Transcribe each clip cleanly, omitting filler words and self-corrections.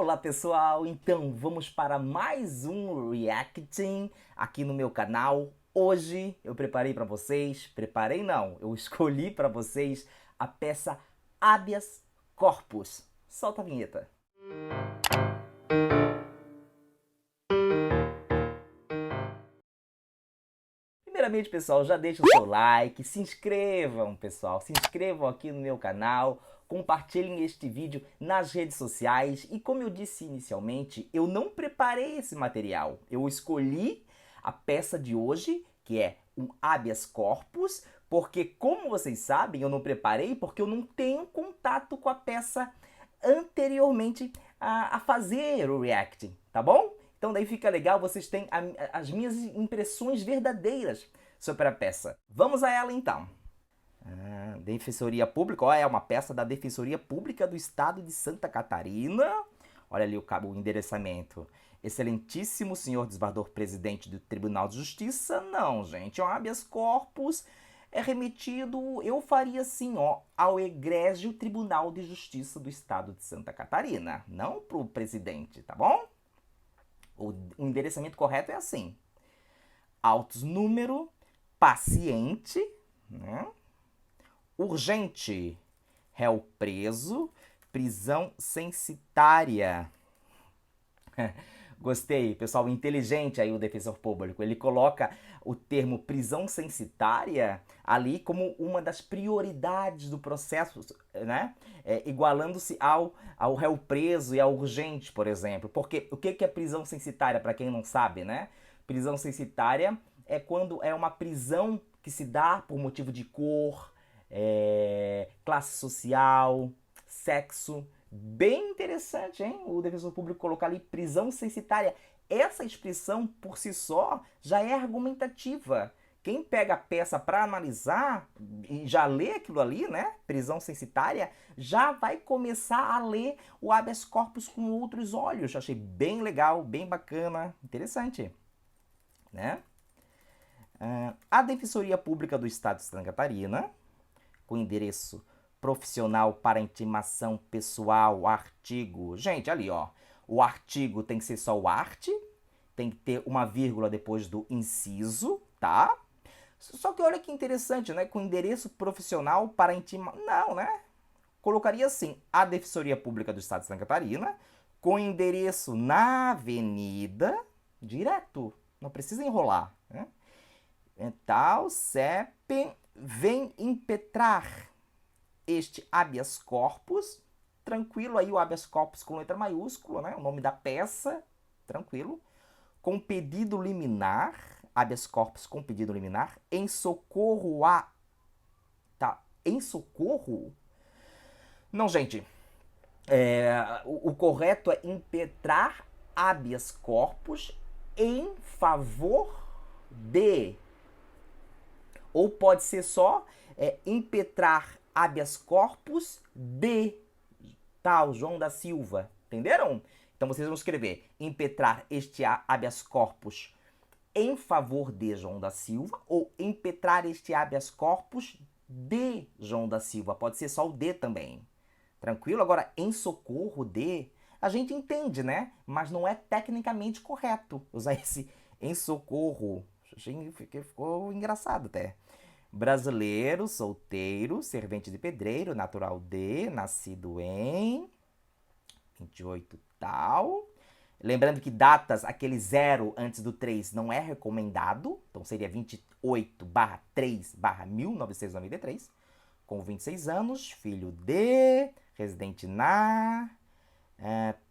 Olá pessoal, então vamos para mais um reacting aqui no meu canal. Hoje eu preparei para vocês, eu escolhi para vocês a peça Habeas Corpus. Solta a vinheta. Primeiramente, pessoal, já deixa o seu like, se inscrevam, pessoal, se inscrevam aqui no meu canal, compartilhem este vídeo nas redes sociais e, como eu disse inicialmente, eu não preparei esse material, eu escolhi a peça de hoje, que é um habeas corpus, porque, como vocês sabem, eu não preparei porque eu não tenho contato com a peça anteriormente a fazer o reacting, tá bom? Então daí fica legal, vocês têm as minhas impressões verdadeiras sobre a peça. Vamos a ela então. Defensoria Pública, ó, é uma peça da Defensoria Pública do Estado de Santa Catarina. Olha ali o endereçamento. Excelentíssimo senhor desembargador presidente do Tribunal de Justiça. Não, gente, é um habeas corpus é remetido, eu faria assim, ó, ao egrégio Tribunal de Justiça do Estado de Santa Catarina, não pro presidente, tá bom? O endereçamento correto é assim: autos número, paciente, né? Urgente, réu preso, prisão censitária. Gostei, pessoal, inteligente aí o defensor público. Ele coloca o termo prisão censitária ali como uma das prioridades do processo, né? Igualando-se ao réu preso e ao urgente, por exemplo. Porque o que é prisão censitária, para quem não sabe, né? Prisão censitária é quando é uma prisão que se dá por motivo de cor, classe social, sexo. Bem interessante, hein? O defensor público colocar ali prisão censitária. Essa expressão, por si só, já é argumentativa. Quem pega a peça para analisar e já lê aquilo ali, né? Prisão censitária, já vai começar a ler o habeas corpus com outros olhos. Achei bem legal, bem bacana, interessante, né? A Defensoria Pública do Estado de Santa Catarina, com endereço profissional para intimação pessoal, artigo. Gente, ali, ó. O artigo tem que ser só o art, tem que ter uma vírgula depois do inciso, tá? Só que olha que interessante, né? Com endereço profissional para intimação. Não, né? Colocaria assim: a Defensoria Pública do Estado de Santa Catarina, com endereço na avenida, direto, não precisa enrolar, né? Tal, CEP, vem impetrar este habeas corpus, tranquilo, aí o habeas corpus com letra maiúscula, né? O nome da peça, tranquilo, com pedido liminar, habeas corpus com pedido liminar, em socorro a... Tá, em socorro? Não, gente, o correto é impetrar habeas corpus em favor de... Ou pode ser só impetrar habeas corpus de tal João da Silva. Entenderam? Então vocês vão escrever: impetrar este habeas corpus em favor de João da Silva ou impetrar este habeas corpus de João da Silva. Pode ser só o de também. Tranquilo? Agora, em socorro de, a gente entende, né? Mas não é tecnicamente correto usar esse em socorro. Ficou engraçado até. Brasileiro, solteiro, servente de pedreiro, natural de, nascido em 28 tal. Lembrando que datas, aquele 0 antes do 3 não é recomendado. Então seria 28/3/1993. Com 26 anos, filho de, residente na,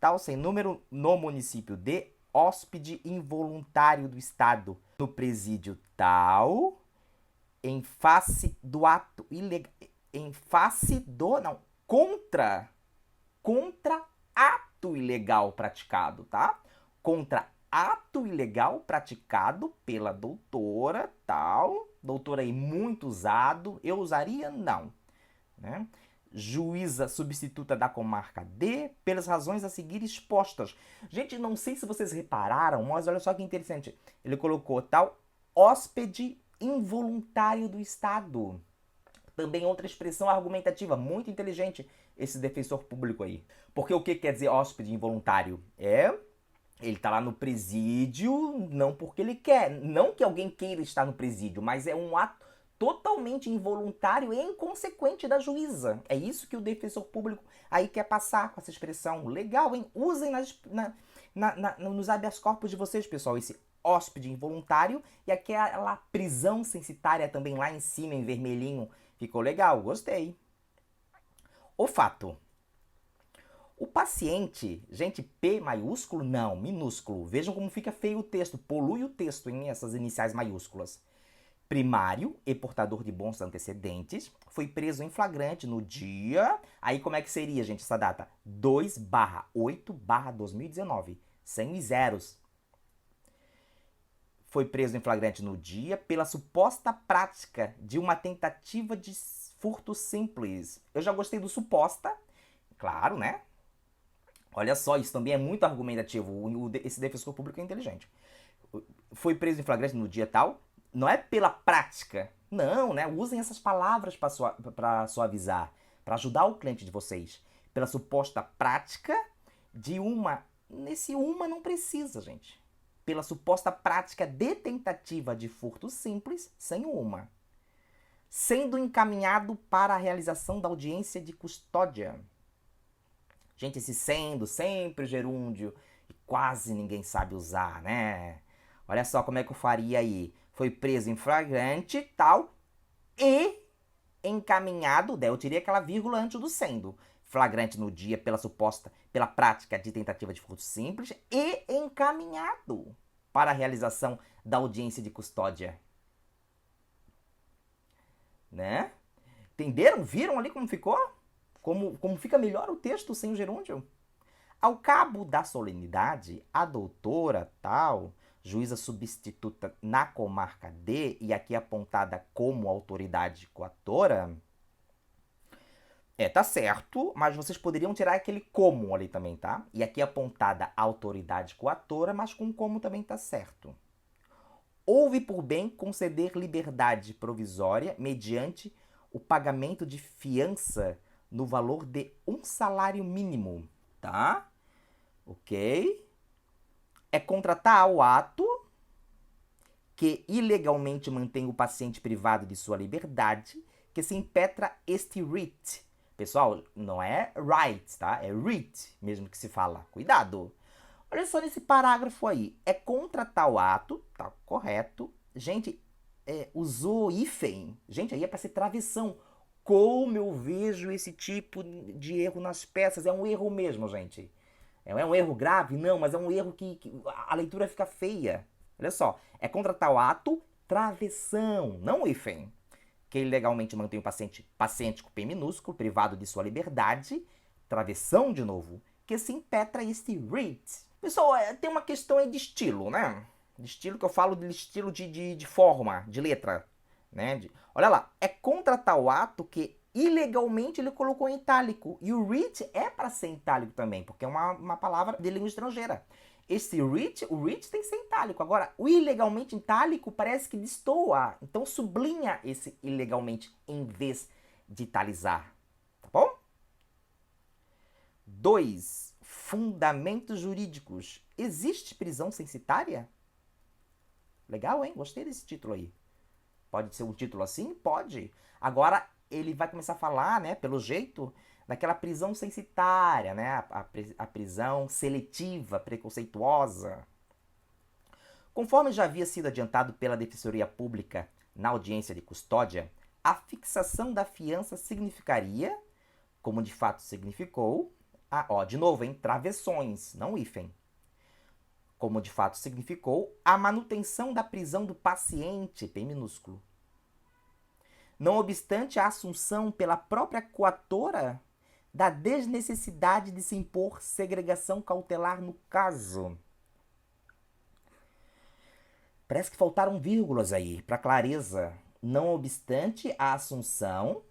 tal, sem número, no município de, hóspede involuntário do Estado, no presídio tal, em face do ato ilegal, em face do, não, contra ato ilegal praticado, tá? Contra ato ilegal praticado pela doutora, tal, doutora aí muito usado, eu usaria? Não, né? Juíza substituta da comarca D, pelas razões a seguir expostas. Gente, não sei se vocês repararam, mas olha só que interessante. Ele colocou tal, hóspede involuntário do Estado. Também outra expressão argumentativa, muito inteligente. esse defensor público aí. Porque o que quer dizer hóspede involuntário? Ele tá lá no presídio não porque ele quer, não que alguém queira estar no presídio, mas é um ato totalmente involuntário e inconsequente da juíza. É isso que o defensor público aí quer passar com essa expressão. Legal, hein? Usem nos habeas corpus de vocês, pessoal, esse hóspede involuntário e aquela prisão censitária também lá em cima, em vermelhinho. Ficou legal, gostei. O fato. O paciente, gente, P maiúsculo? Não, minúsculo. Vejam como fica feio o texto, polui o texto em essas iniciais maiúsculas. Primário e portador de bons antecedentes, foi preso em flagrante no dia... Aí como é que seria, gente, essa data? 2/8/2019, sem os zeros. Foi preso em flagrante no dia pela suposta prática de uma tentativa de furto simples. Eu já gostei do suposta, claro, né? Olha só, isso também é muito argumentativo. Esse defensor público é inteligente. Foi preso em flagrante no dia tal. Não é pela prática. Não, né? Usem essas palavras para suavizar, para ajudar o cliente de vocês. Pela suposta prática de uma... Nesse uma não precisa, gente. Pela suposta prática de tentativa de furto simples, sem uma. Sendo encaminhado para a realização da audiência de custódia. Gente, esse sendo, sempre gerúndio, e quase ninguém sabe usar, né? Olha só como é que eu faria aí. Foi preso em flagrante, tal, e encaminhado, daí eu tirei aquela vírgula antes do sendo. Flagrante no dia pela prática de tentativa de furto simples e encaminhado para a realização da audiência de custódia. Né? Entenderam? Viram ali como ficou? Como fica melhor o texto sem o gerúndio? Ao cabo da solenidade, a doutora tal, juíza substituta na comarca D, e aqui apontada como autoridade coatora, tá certo, mas vocês poderiam tirar aquele como ali também, tá? E aqui apontada autoridade coatora, mas com como também tá certo. Houve por bem conceder liberdade provisória mediante o pagamento de fiança no valor de um salário mínimo, tá? Ok? É contratar o ato que ilegalmente mantém o paciente privado de sua liberdade, que se impetra este writ. Pessoal, não é right, tá? É writ mesmo que se fala. Cuidado! Olha só nesse parágrafo aí. É contratar o ato, tá correto. Gente, usou hífen. Gente, aí é para ser travessão. Como eu vejo esse tipo de erro nas peças. É um erro mesmo, gente. É um erro grave? Não, mas é um erro que a leitura fica feia. Olha só. É contratar o ato, travessão, não hífen. Que ilegalmente mantém o paciente com P minúsculo, privado de sua liberdade. Travessão de novo. Que se impetra este writ. Pessoal, tem uma questão aí de estilo, né? De estilo que eu falo de estilo de forma, de letra. Né? Olha lá, é contratar o ato que ilegalmente ele colocou em itálico. E o writ é para ser em itálico também, porque é uma palavra de língua estrangeira. Esse writ, o writ tem que ser em itálico. Agora, o ilegalmente em itálico parece que destoa. Então sublinha esse ilegalmente em vez de italizar. Tá bom? 2. Fundamentos jurídicos. Existe prisão censitária? Legal, hein? Gostei desse título aí. Pode ser um título assim? Pode. Agora ele vai começar a falar, né, pelo jeito, daquela prisão censitária, né? A prisão seletiva, preconceituosa. Conforme já havia sido adiantado pela Defensoria Pública na audiência de custódia, a fixação da fiança significaria, como de fato significou, de novo, hein? Travessões, não hífen. Como de fato significou, a manutenção da prisão do paciente, P minúsculo. Não obstante a assunção pela própria coatora da desnecessidade de se impor segregação cautelar no caso. Parece que faltaram vírgulas aí, para clareza. Não obstante a assunção,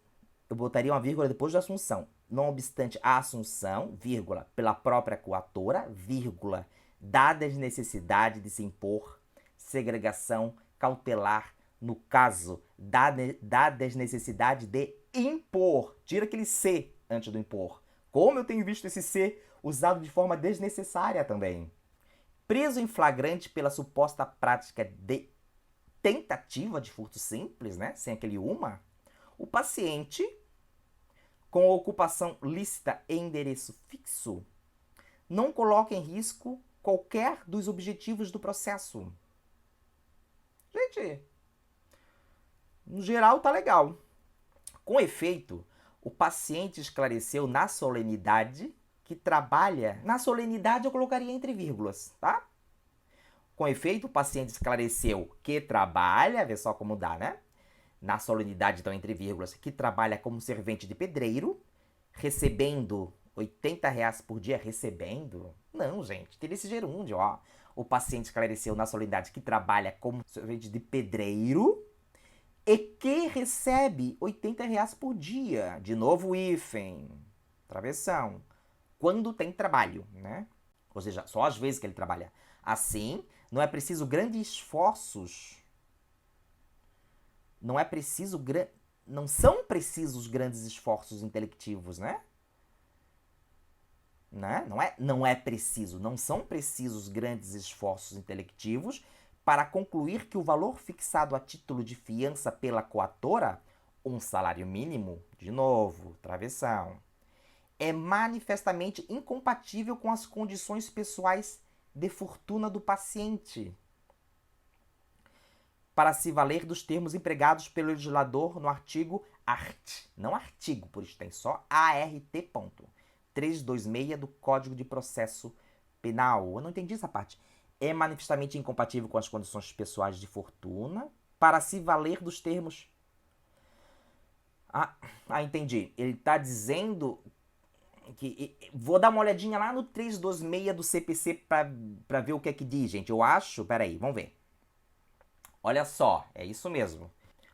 eu botaria uma vírgula depois da assunção. Não obstante a assunção, vírgula, pela própria coatora, vírgula, da desnecessidade de se impor segregação cautelar no caso da desnecessidade de impor. Tira aquele C, antes do impor. Como eu tenho visto esse ser usado de forma desnecessária também. Preso em flagrante pela suposta prática de tentativa de furto simples, né? Sem aquele uma, o paciente, com ocupação lícita e endereço fixo, não coloca em risco qualquer dos objetivos do processo. Gente, no geral tá legal. Com efeito, o paciente esclareceu na solenidade que trabalha... Na solenidade eu colocaria entre vírgulas, tá? Com efeito, o paciente esclareceu que trabalha... Vê só como dá, né? Na solenidade, então, entre vírgulas, que trabalha como servente de pedreiro, recebendo R$ 80 por dia. Recebendo? Não, gente, tira esse gerúndio, ó. O paciente esclareceu na solenidade que trabalha como servente de pedreiro e que recebe R$ 80 por dia. De novo, o hífen, travessão, quando tem trabalho, né? Ou seja, só às vezes que ele trabalha. Assim, não é preciso grandes esforços. Não são precisos grandes esforços intelectivos, né? Não são precisos grandes esforços intelectivos para concluir que o valor fixado a título de fiança pela coatora, um salário mínimo, de novo, travessão, é manifestamente incompatível com as condições pessoais de fortuna do paciente, para se valer dos termos empregados pelo legislador no artigo não artigo, por isso tem só ART, 326 do Código de Processo Penal. Eu não entendi essa parte. É manifestamente incompatível com as condições pessoais de fortuna para se valer dos termos... entendi. Ele está dizendo que... Vou dar uma olhadinha lá no 326 do CPC para ver o que é que diz, gente. Eu acho... Peraí, vamos ver. Olha só, é isso mesmo.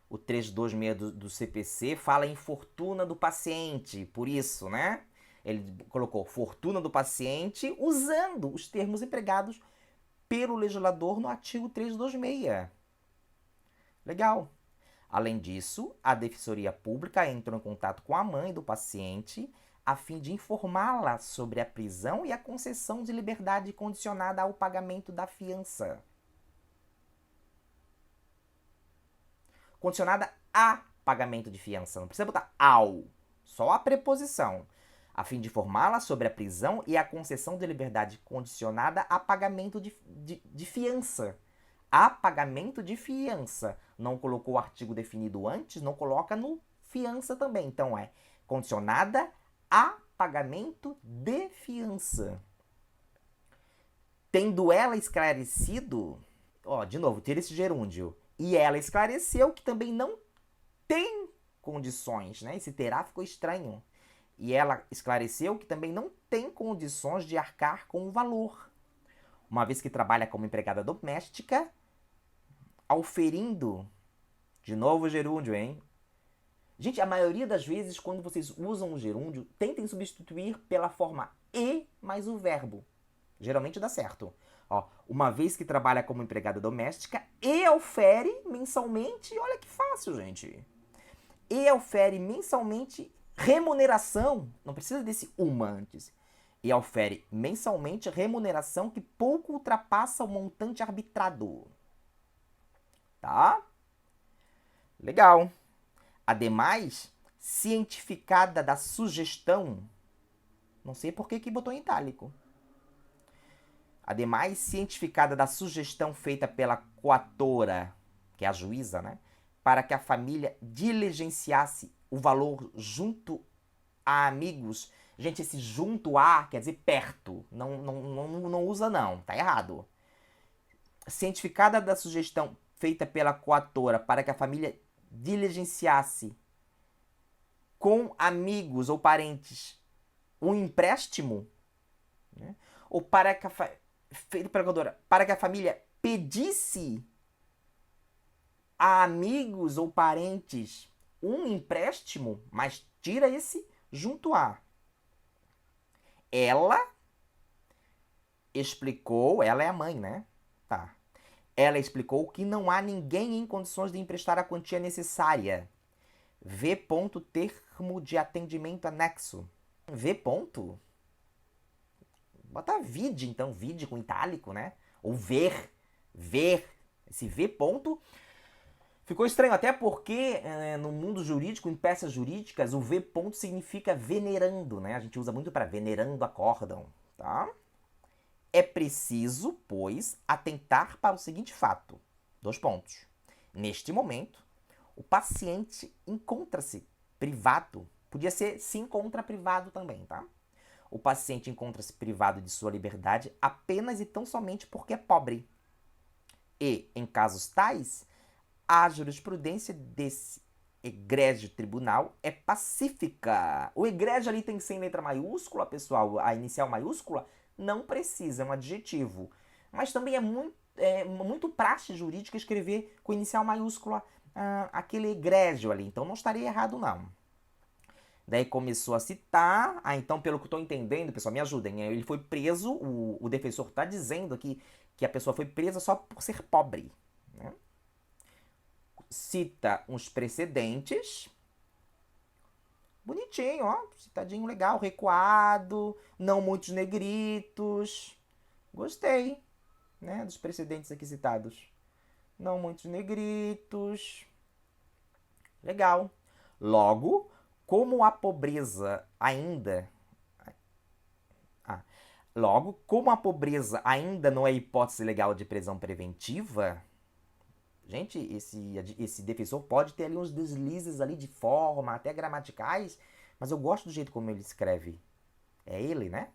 O 326 do CPC fala em fortuna do paciente, por isso, né? Ele colocou fortuna do paciente usando os termos empregados pelo legislador no artigo 326. Legal. Além disso, a Defensoria Pública entrou em contato com a mãe do paciente a fim de informá-la sobre a prisão e a concessão de liberdade condicionada ao pagamento da fiança. Condicionada a pagamento de fiança. Não precisa botar ao. Só a preposição. A fim de informá-la sobre a prisão e a concessão de liberdade condicionada a pagamento de fiança. A pagamento de fiança. Não colocou o artigo definido antes, não coloca no fiança também. Então é condicionada a pagamento de fiança. Tendo ela esclarecido... de novo, tira esse gerúndio. E ela esclareceu que também não tem condições, né? Esse terá ficou estranho. E ela esclareceu que também não tem condições de arcar com o valor, uma vez que trabalha como empregada doméstica, auferindo... De novo o gerúndio, hein? Gente, a maioria das vezes, quando vocês usam o gerúndio, tentem substituir pela forma e mais o verbo. Geralmente dá certo. Uma vez que trabalha como empregada doméstica e ofere mensalmente... Olha que fácil, gente. E ofere mensalmente remuneração. Não precisa desse uma antes. E ofere mensalmente remuneração que pouco ultrapassa o montante arbitrado. Tá? Legal. Ademais, cientificada da sugestão... Não sei por que botou em itálico. Ademais, cientificada da sugestão feita pela coatora, que é a juíza, né, para que a família diligenciasse o valor junto a amigos. Gente, esse junto a quer dizer perto. Não usa não, tá errado. Cientificada da sugestão feita pela coatora para que a família diligenciasse com amigos ou parentes um empréstimo, né, ou para que feito pela coatora, para que a família pedisse a amigos ou parentes um empréstimo, mas tira esse junto a. Ela explicou, ela é a mãe, né? Tá. Ela explicou que não há ninguém em condições de emprestar a quantia necessária, V ponto, termo de atendimento anexo. V ponto? Bota vide, então, vide com itálico, né? Ou ver, ver. Esse V ponto ficou estranho, até porque no mundo jurídico, em peças jurídicas, o V ponto significa venerando, né? A gente usa muito para venerando acórdão, tá? É preciso, pois, atentar para o seguinte fato. Dois pontos. Neste momento, o paciente encontra-se privado. Podia ser se encontra privado também, tá? O paciente encontra-se privado de sua liberdade apenas e tão somente porque é pobre. E, em casos tais, a jurisprudência desse egrégio tribunal é pacífica. O egrégio ali tem que ser em letra maiúscula, pessoal. A inicial maiúscula não precisa, é um adjetivo. Mas também muito praxe jurídica escrever com inicial maiúscula aquele egrégio ali. Então não estaria errado, não. Daí começou a citar. Então, pelo que eu estou entendendo, pessoal, me ajudem. Ele foi preso, o defensor está dizendo aqui que a pessoa foi presa só por ser pobre, né? Cita uns precedentes. Bonitinho, ó. Citadinho legal, recuado, não muitos negritos. Gostei, né, dos precedentes aqui citados. Não muitos negritos. Legal. Logo, como a pobreza ainda. Logo, como a pobreza ainda não é hipótese legal de prisão preventiva. Gente, esse defensor pode ter ali uns deslizes ali de forma, até gramaticais, mas eu gosto do jeito como ele escreve. É ele, né?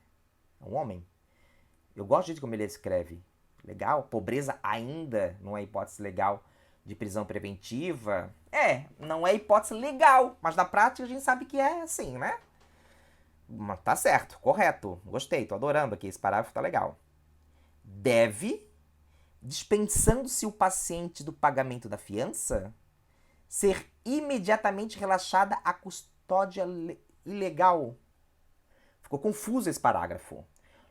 É um homem. Eu gosto do jeito como ele escreve. Legal. Pobreza ainda não é hipótese legal de prisão preventiva. Não é hipótese legal, mas na prática a gente sabe que é assim, né? Mas tá certo, correto. Gostei, tô adorando aqui. Esse parágrafo tá legal. Deve, dispensando-se o paciente do pagamento da fiança, ser imediatamente relaxada a custódia ilegal. Ficou confuso esse parágrafo.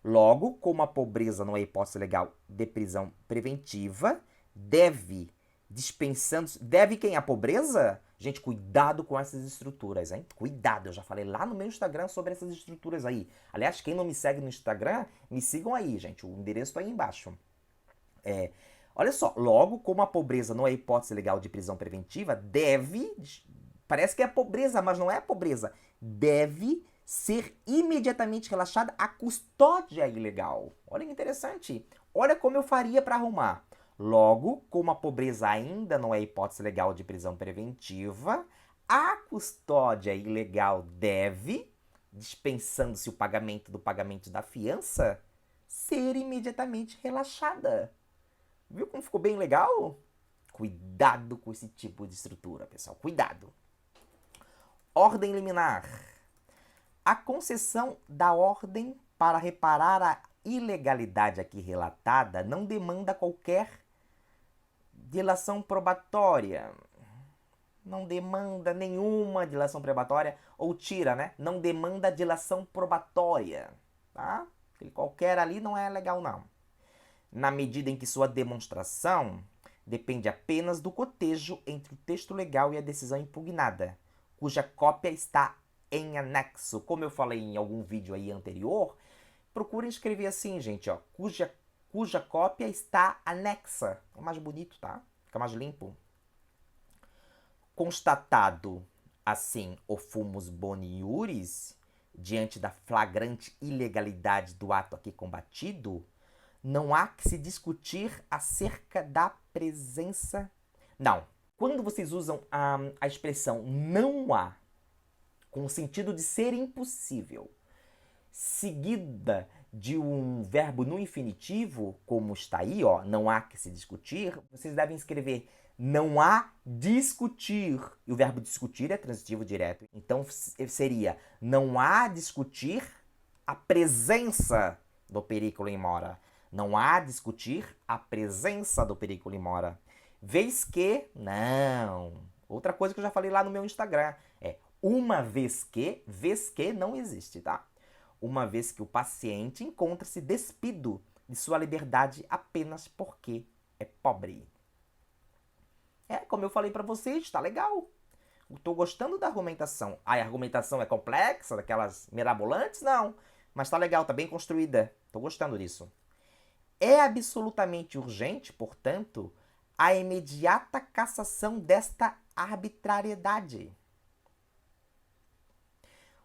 Logo, como a pobreza não é hipótese legal de prisão preventiva, deve, dispensando-se... Deve quem? A pobreza? Gente, cuidado com essas estruturas, hein? Cuidado, eu já falei lá no meu Instagram sobre essas estruturas aí. Aliás, quem não me segue no Instagram, me sigam aí, gente. O endereço tá aí embaixo. Olha só, logo, como a pobreza não é hipótese legal de prisão preventiva, deve... Parece que é pobreza, mas não é pobreza. Deve ser imediatamente relaxada a custódia ilegal. Olha que interessante. Olha como eu faria para arrumar. Logo, como a pobreza ainda não é hipótese legal de prisão preventiva, a custódia ilegal deve, dispensando-se o pagamento do pagamento da fiança, ser imediatamente relaxada. Viu como ficou bem legal? Cuidado com esse tipo de estrutura, pessoal. Cuidado. Ordem liminar. A concessão da ordem para reparar a ilegalidade aqui relatada não demanda qualquer dilação probatória. Não demanda nenhuma dilação probatória, ou tira, né? Não demanda dilação probatória, tá? Aquele qualquer ali não é legal, não. Na medida em que sua demonstração depende apenas do cotejo entre o texto legal e a decisão impugnada, cuja cópia está em anexo. Como eu falei em algum vídeo aí anterior, procurem escrever assim, gente, ó, cuja cópia está anexa. É mais bonito, tá? Fica mais limpo. Constatado, assim, o fumus boni iuris, diante da flagrante ilegalidade do ato aqui combatido, não há que se discutir acerca da presença... Não. Quando vocês usam a expressão não há, com o sentido de ser impossível, seguida de um verbo no infinitivo, como está aí, ó, não há que se discutir, vocês devem escrever não há discutir. E o verbo discutir é transitivo direto. Então seria não há discutir a presença do periculo in mora. Não há discutir a presença do periculo in mora. Vez que, não. Outra coisa que eu já falei lá no meu Instagram é uma vez que não existe, tá? Uma vez que o paciente encontra-se despido de sua liberdade apenas porque é pobre. Como eu falei pra vocês, tá legal. tô gostando da argumentação. A argumentação é complexa, daquelas mirabolantes? Não. Mas tá legal, tá bem construída. Tô gostando disso. É absolutamente urgente, portanto, a imediata cassação desta arbitrariedade.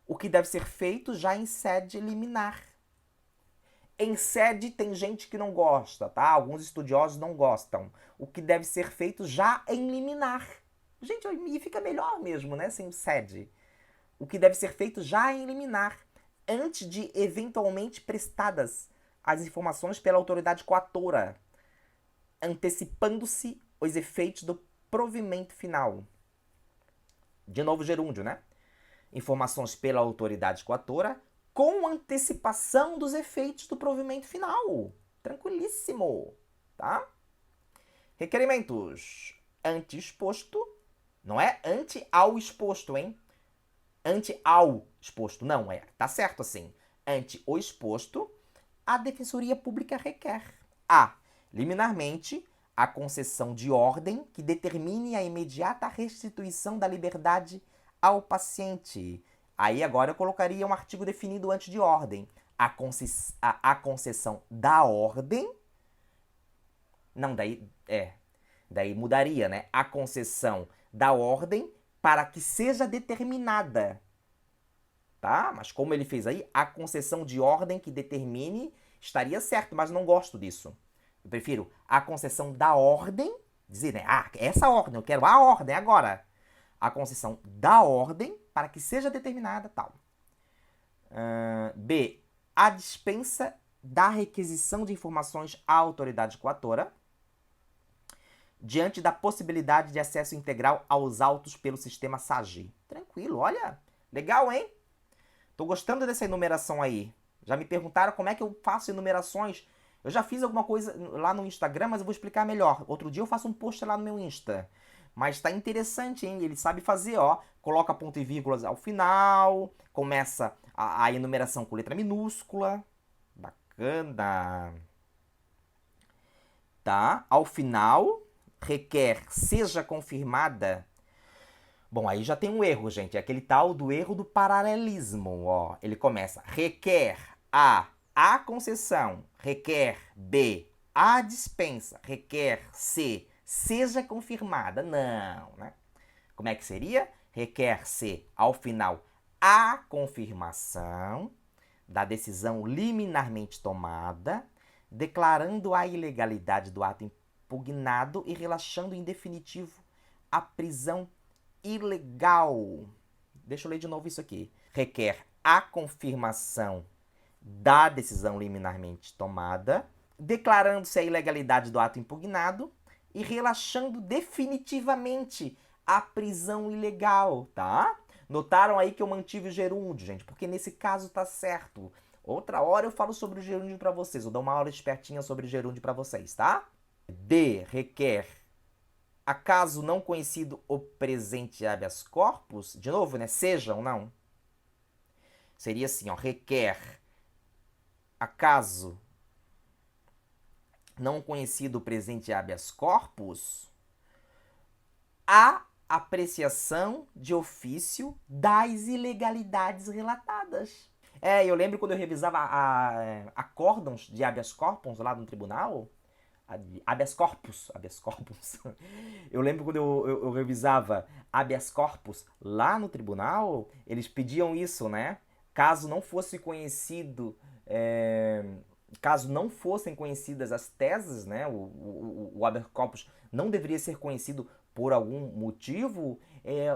O que deve ser feito já em sede liminar. Em sede tem gente que não gosta, tá? Alguns estudiosos não gostam. O que deve ser feito já em liminar. Gente, e fica melhor mesmo, né? Sem sede. O que deve ser feito já em liminar, antes de eventualmente prestadas as informações pela autoridade coatora, antecipando-se os efeitos do provimento final. De novo, gerúndio, né? Informações pela autoridade coatora com antecipação dos efeitos do provimento final. Tranquilíssimo, tá? Requerimentos. Ante exposto, não é ante ao exposto, hein? Ante ao exposto, não é. Tá certo assim. Ante o exposto, a Defensoria Pública requer a. Liminarmente, a concessão de ordem que determine a imediata restituição da liberdade ao paciente. Aí agora eu colocaria um artigo definido antes de ordem. A concessão da ordem. Não, daí mudaria, né? A concessão da ordem para que seja determinada. Tá? Mas como ele fez aí, a concessão de ordem que determine estaria certo, mas não gosto disso. Eu prefiro a concessão da ordem, dizer, né? Ah, essa ordem, eu quero a ordem agora. A concessão da ordem para que seja determinada tal. B. A dispensa da requisição de informações à autoridade coatora diante da possibilidade de acesso integral aos autos pelo sistema SAGI. Tranquilo, olha. Legal, hein? Tô gostando dessa enumeração aí. Já me perguntaram como é que eu faço enumerações. Eu já fiz alguma coisa lá no Instagram, mas eu vou explicar melhor. Outro dia eu faço um post lá no meu Insta. Mas tá interessante, hein? Ele sabe fazer, ó. Coloca ponto e vírgulas ao final. Começa a enumeração com letra minúscula. Bacana. Tá? Ao final, requer seja confirmada. Bom, aí já tem um erro, gente. É aquele tal do erro do paralelismo, ó. Ele começa, requer a concessão, requer B, a dispensa, requer C, seja confirmada. Não, né? Como é que seria? Requer C, ao final, a confirmação da decisão liminarmente tomada, declarando a ilegalidade do ato impugnado e relaxando em definitivo a prisão ilegal. Deixa eu ler de novo isso aqui. Requer a confirmação da decisão liminarmente tomada, declarando-se a ilegalidade do ato impugnado e relaxando definitivamente a prisão ilegal, tá? Notaram aí que eu mantive o gerúndio, gente, porque nesse caso tá certo. Outra hora eu falo sobre o gerúndio para vocês, eu dou uma aula espertinha sobre gerúndio para vocês, tá? D. Requer acaso não conhecido o presente habeas corpus, de novo, né? Seja ou não. Seria assim, ó, requer acaso não conhecido o presente habeas corpus a apreciação de ofício das ilegalidades relatadas. Eu lembro quando eu revisava acórdãos de habeas corpus lá no tribunal, habeas corpus. Eu lembro quando eu revisava habeas corpus lá no tribunal, eles pediam isso, né? Caso não fosse conhecido, caso não fossem conhecidas as teses, né? O habeas corpus não deveria ser conhecido por algum motivo,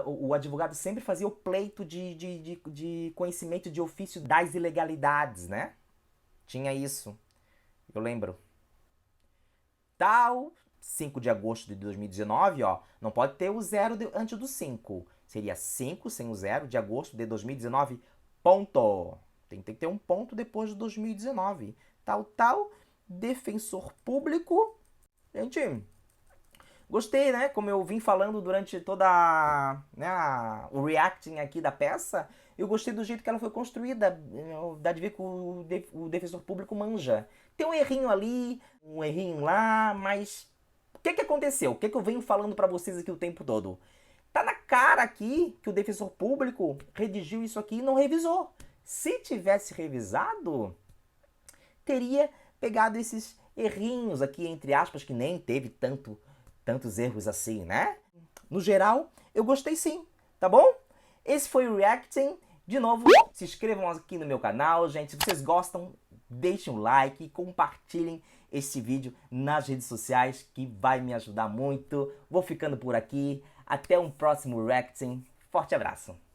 o advogado sempre fazia o pleito de conhecimento de ofício das ilegalidades, né? Tinha isso, eu lembro. Tal, 5 de agosto de 2019, ó, não pode ter o zero antes do 5. Seria 5 sem o zero de agosto de 2019, ponto. Tem que ter um ponto depois de 2019. Tal, defensor público. Gente, gostei, né? Como eu vim falando durante toda o reacting aqui da peça, eu gostei do jeito que ela foi construída. Dá de ver que o defensor público manja. Tem um errinho ali, um errinho lá, mas o que aconteceu? O que eu venho falando pra vocês aqui o tempo todo? Tá na cara aqui que o defensor público redigiu isso aqui e não revisou. Se tivesse revisado, teria pegado esses errinhos aqui, entre aspas, que nem teve tantos erros assim, né? No geral, eu gostei sim, tá bom? Esse foi o Reacting. De novo, se inscrevam aqui no meu canal, gente. Se vocês gostam, deixem um like e compartilhem esse vídeo nas redes sociais, que vai me ajudar muito. Vou ficando por aqui. Até um próximo Reacting. Forte abraço!